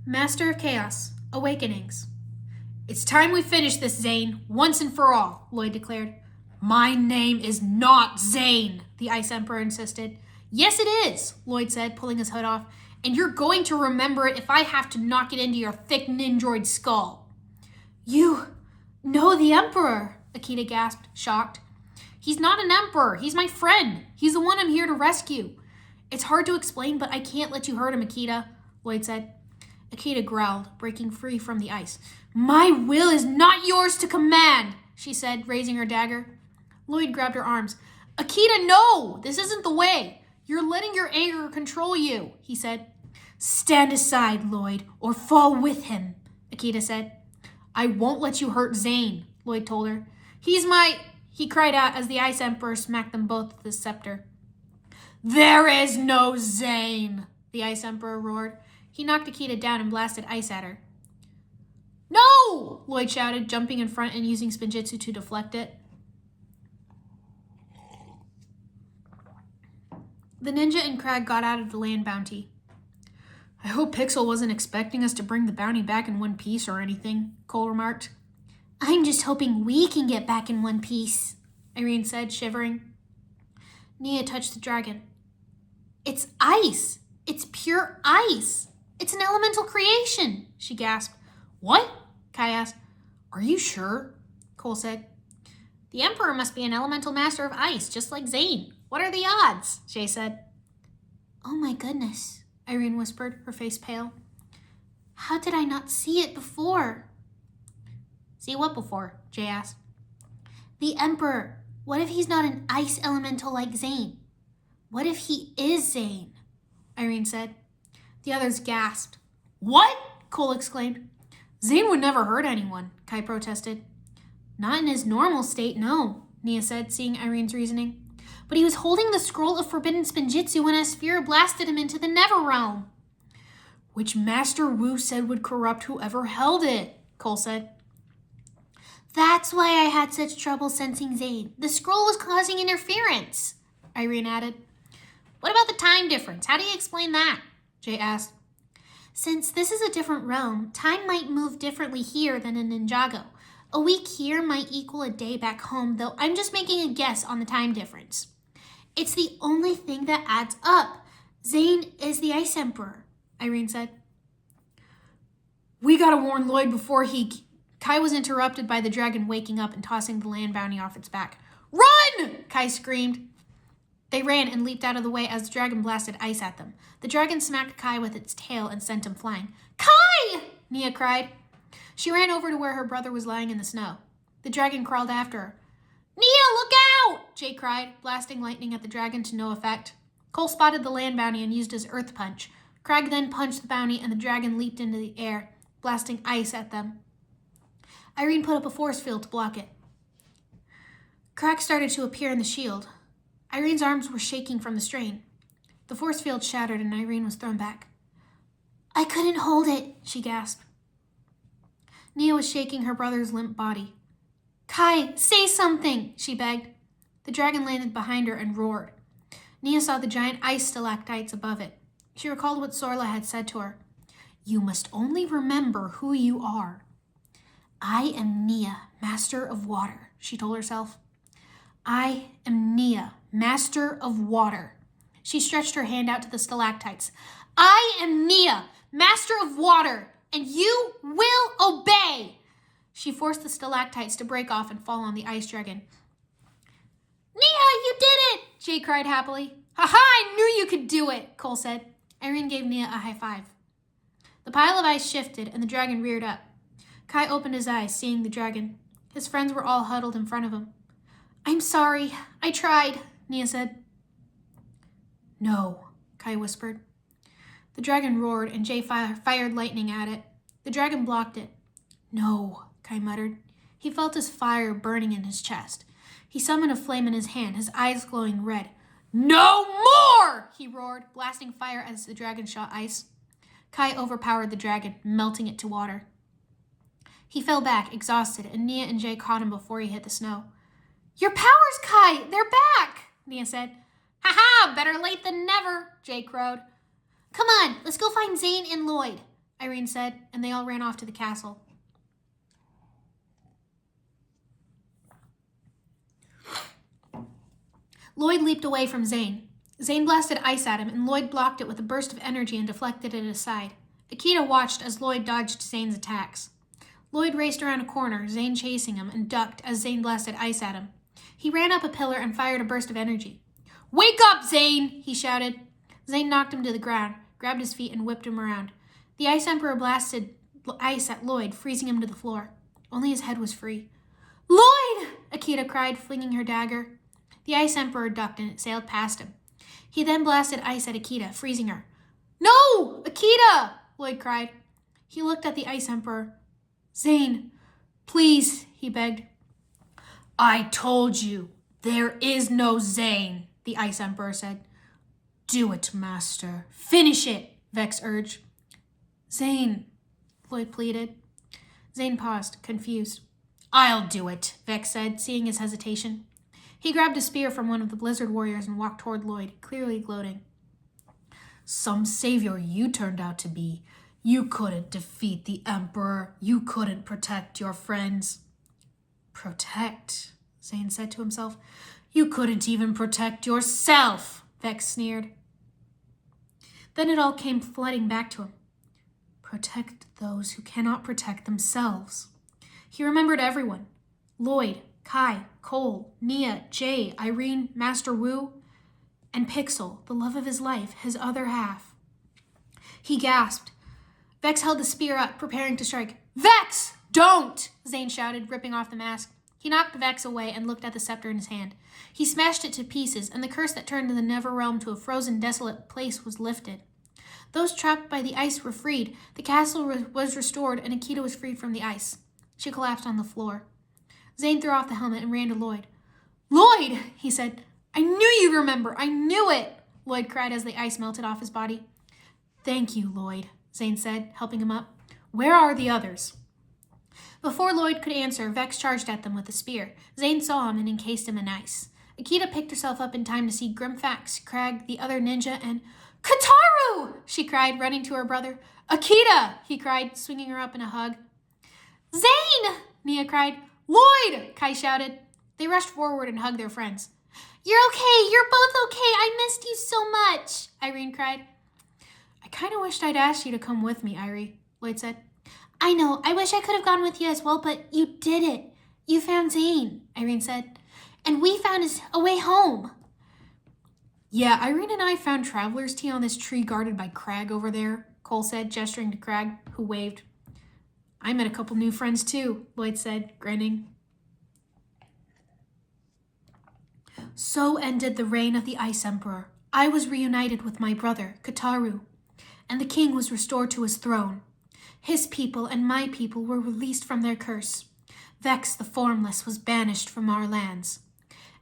Master of Chaos, Awakenings. It's time we finish this, Zane, once and for all, Lloyd declared. My name is not Zane, the Ice Emperor insisted. Yes, it is, Lloyd said, pulling his hood off. And you're going to remember it if I have to knock it into your thick ninjroid skull. You know the Emperor, Akita gasped, shocked. He's not an emperor. He's my friend. He's the one I'm here to rescue. It's hard to explain, but I can't let you hurt him, Akita, Lloyd said. Akita growled, breaking free from the ice. My will is not yours to command, she said, raising her dagger. Lloyd grabbed her arms. Akita, no! This isn't the way. You're letting your anger control you, he said. Stand aside, Lloyd, or fall with him, Akita said. I won't let you hurt Zane, Lloyd told her. He cried out as the Ice Emperor smacked them both with his scepter. There is no Zane, the Ice Emperor roared. He knocked Akita down and blasted ice at her. No! Lloyd shouted, jumping in front and using Spinjitzu to deflect it. The ninja and Crag got out of the land bounty. I hope Pixel wasn't expecting us to bring the bounty back in one piece or anything, Cole remarked. I'm just hoping we can get back in one piece, Irene said, shivering. Nia touched the dragon. It's ice. It's pure ice. It's an elemental creation, she gasped. What? Kai asked. Are you sure? Cole said. The Emperor must be an elemental master of ice, just like Zane. What are the odds? Jay said. Oh my goodness, Irene whispered, her face pale. How did I not see it before? See what before? Jay asked. The Emperor. What if he's not an ice elemental like Zane? What if he is Zane? Irene said. The others gasped. What? Cole exclaimed. Zane would never hurt anyone, Kai protested. Not in his normal state, no, Nia said, seeing Irene's reasoning. But he was holding the scroll of forbidden Spinjitzu when Asphira blasted him into the Neverrealm. Which Master Wu said would corrupt whoever held it, Cole said. That's why I had such trouble sensing Zane. The scroll was causing interference, Irene added. What about the time difference? How do you explain that? Jay asked. Since this is a different realm, time might move differently here than in Ninjago. A week here might equal a day back home, though I'm just making a guess on the time difference. It's the only thing that adds up. Zane is the Ice Emperor, Irene said. We gotta warn Lloyd before Kai was interrupted by the dragon waking up and tossing the land bounty off its back. Run! Kai screamed. They ran and leaped out of the way as the dragon blasted ice at them. The dragon smacked Kai with its tail and sent him flying. Kai! Nia cried. She ran over to where her brother was lying in the snow. The dragon crawled after her. Nia, look out! Jay cried, blasting lightning at the dragon to no effect. Cole spotted the land bounty and used his earth punch. Crag then punched the bounty and the dragon leaped into the air, blasting ice at them. Irene put up a force field to block it. Cracks started to appear in the shield. Irene's arms were shaking from the strain. The force field shattered and Irene was thrown back. I couldn't hold it, she gasped. Nia was shaking her brother's limp body. Kai, say something, she begged. The dragon landed behind her and roared. Nia saw the giant ice stalactites above it. She recalled what Sorla had said to her. You must only remember who you are. I am Nia, Master of Water, she told herself. I am Nia, Master of Water. She stretched her hand out to the stalactites. I am Nia, Master of Water, and you will obey. She forced the stalactites to break off and fall on the ice dragon. Nia, you did it! Jay cried happily. Ha-ha, I knew you could do it, Cole said. Irene gave Nia a high five. The pile of ice shifted and the dragon reared up. Kai opened his eyes, seeing the dragon. His friends were all huddled in front of him. I'm sorry. I tried, Nia said. No, Kai whispered. The dragon roared and Jay fired lightning at it. The dragon blocked it. No, Kai muttered. He felt his fire burning in his chest. He summoned a flame in his hand, his eyes glowing red. No more! He roared, blasting fire as the dragon shot ice. Kai overpowered the dragon, melting it to water. He fell back, exhausted, and Nia and Jay caught him before he hit the snow. Your powers, Kai! They're back! Nia said. Ha-ha! Better late than never, Jay crowed. Come on, let's go find Zane and Lloyd. Irene said, and they all ran off to the castle. Lloyd leaped away from Zane. Zane blasted ice at him, and Lloyd blocked it with a burst of energy and deflected it aside. Akita watched as Lloyd dodged Zane's attacks. Lloyd raced around a corner, Zane chasing him, and ducked as Zane blasted ice at him. He ran up a pillar and fired a burst of energy. "Wake up, Zane!" he shouted. Zane knocked him to the ground, grabbed his feet, and whipped him around. The Ice Emperor blasted ice at Lloyd, freezing him to the floor. Only his head was free. "Lloyd!" Akita cried, flinging her dagger. The Ice Emperor ducked and it sailed past him. He then blasted ice at Akita, freezing her. "No! Akita!" Lloyd cried. He looked at the Ice Emperor. "Zane, please," he begged. "I told you, there is no Zane," the Ice Emperor said. "Do it, Master. Finish it," Vex urged. "Zane," Lloyd pleaded. Zane paused, confused. "I'll do it," Vex said, seeing his hesitation. He grabbed a spear from one of the Blizzard Warriors and walked toward Lloyd, clearly gloating. "Some savior you turned out to be. You couldn't defeat the Emperor. You couldn't protect your friends." "Protect?" Zane said to himself. "You couldn't even protect yourself," Vex sneered. Then it all came flooding back to him. Protect those who cannot protect themselves. He remembered everyone. Lloyd, Kai, Cole, Nia, Jay, Irene, Master Wu, and Pixel, the love of his life, his other half. He gasped. Vex held the spear up, preparing to strike. "Vex! Don't!" Zane shouted, ripping off the mask. He knocked Vex away and looked at the scepter in his hand. He smashed it to pieces, and the curse that turned the Neverrealm to a frozen, desolate place was lifted. Those trapped by the ice were freed, the castle was restored, and Akita was freed from the ice. She collapsed on the floor. Zane threw off the helmet and ran to Lloyd. "Lloyd!" he said. "I knew you'd remember! I knew it!" Lloyd cried as the ice melted off his body. "Thank you, Lloyd," Zane said, helping him up. "Where are the others?" Before Lloyd could answer, Vex charged at them with a spear. Zane saw him and encased him in ice. Akita picked herself up in time to see Grimfax, Crag, the other ninja, and "Kataru!" she cried, running to her brother. "Akita!" he cried, swinging her up in a hug. "Zane!" Nia cried. "Lloyd!" Kai shouted. They rushed forward and hugged their friends. "You're okay! You're both okay! I missed you so much!" Irene cried. "I kind of wished I'd asked you to come with me, Irie," Lloyd said. "I know. I wish I could have gone with you as well, but you did it. You found Zane," Irene said. "And we found a way home." "Yeah, Irene and I found traveler's tea on this tree guarded by Crag over there," Cole said, gesturing to Crag, who waved. "I met a couple new friends too," Lloyd said, grinning. So ended the reign of the Ice Emperor. I was reunited with my brother, Kataru, and the king was restored to his throne. His people and my people were released from their curse. Vex the Formless was banished from our lands,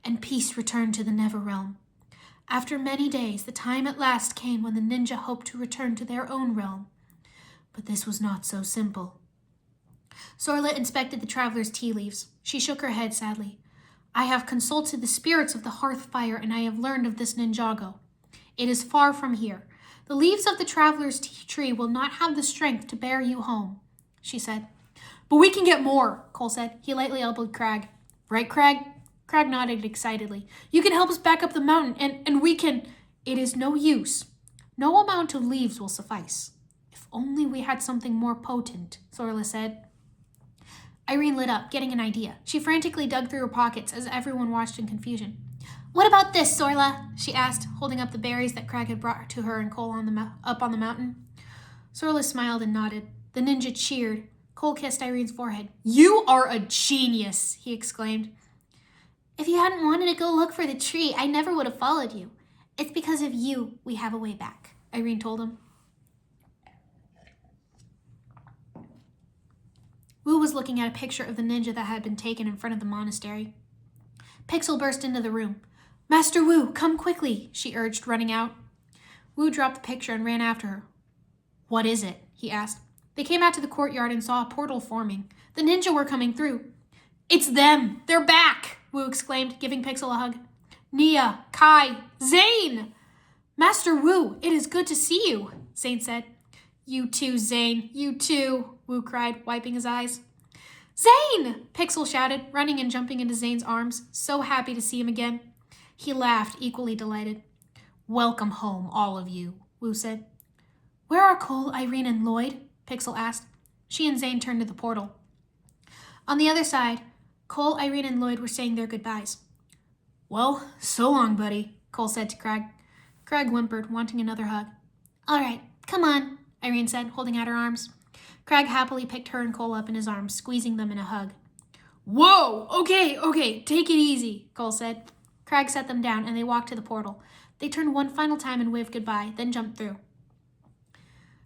and peace returned to the Neverrealm. After many days, the time at last came when the ninja hoped to return to their own realm. But this was not so simple. Sorla inspected the traveler's tea leaves. She shook her head sadly. "I have consulted the spirits of the hearth fire, and I have learned of this Ninjago. It is far from here. The leaves of the traveler's tea tree will not have the strength to bear you home," she said. "But we can get more," Cole said. He lightly elbowed Crag. "Right, Crag?" Crag nodded excitedly. "You can help us back up the mountain, and we can—" "It is no use. No amount of leaves will suffice. If only we had something more potent," Sorla said. Irene lit up, getting an idea. She frantically dug through her pockets as everyone watched in confusion. "What about this, Sorla?" she asked, holding up the berries that Crag had brought to her and Cole up on the mountain. Sorla smiled and nodded. The ninja cheered. Cole kissed Irene's forehead. "You are a genius!" he exclaimed. "If you hadn't wanted to go look for the tree, I never would have followed you. It's because of you we have a way back," Irene told him. Wu was looking at a picture of the ninja that had been taken in front of the monastery. Pixel burst into the room. "Master Wu, come quickly," she urged, running out. Wu dropped the picture and ran after her. "What is it?" he asked. They came out to the courtyard and saw a portal forming. The ninja were coming through. "It's them! They're back!" Wu exclaimed, giving Pixel a hug. "Nia, Kai, Zane!" "Master Wu, it is good to see you," Zane said. You too, Zane. You too, Wu cried, wiping his eyes. Zane! Pixel shouted, running and jumping into Zane's arms, so happy to see him again. He laughed, equally delighted. Welcome home, all of you, Wu said. Where are Cole, Irene, and Lloyd? Pixel asked. She and Zane turned to the portal. On the other side, Cole, Irene, and Lloyd were saying their goodbyes. Well, so long, buddy, Cole said to Craig. Craig whimpered, wanting another hug. All right, come on, Irene said, holding out her arms. Craig happily picked her and Cole up in his arms, squeezing them in a hug. Whoa, okay, take it easy, Cole said. Craig set them down, and they walked to the portal. They turned one final time and waved goodbye, then jumped through.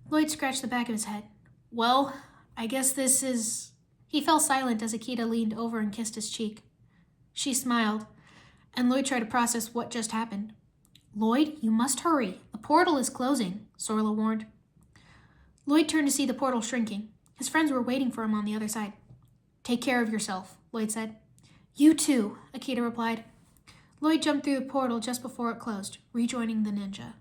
Lloyd scratched the back of his head. Well, I guess this is... He fell silent as Akita leaned over and kissed his cheek. She smiled, and Lloyd tried to process what just happened. Lloyd, you must hurry. The portal is closing, Sorla warned. Lloyd turned to see the portal shrinking. His friends were waiting for him on the other side. Take care of yourself, Lloyd said. You too, Akita replied. Lloyd jumped through the portal just before it closed, rejoining the ninja.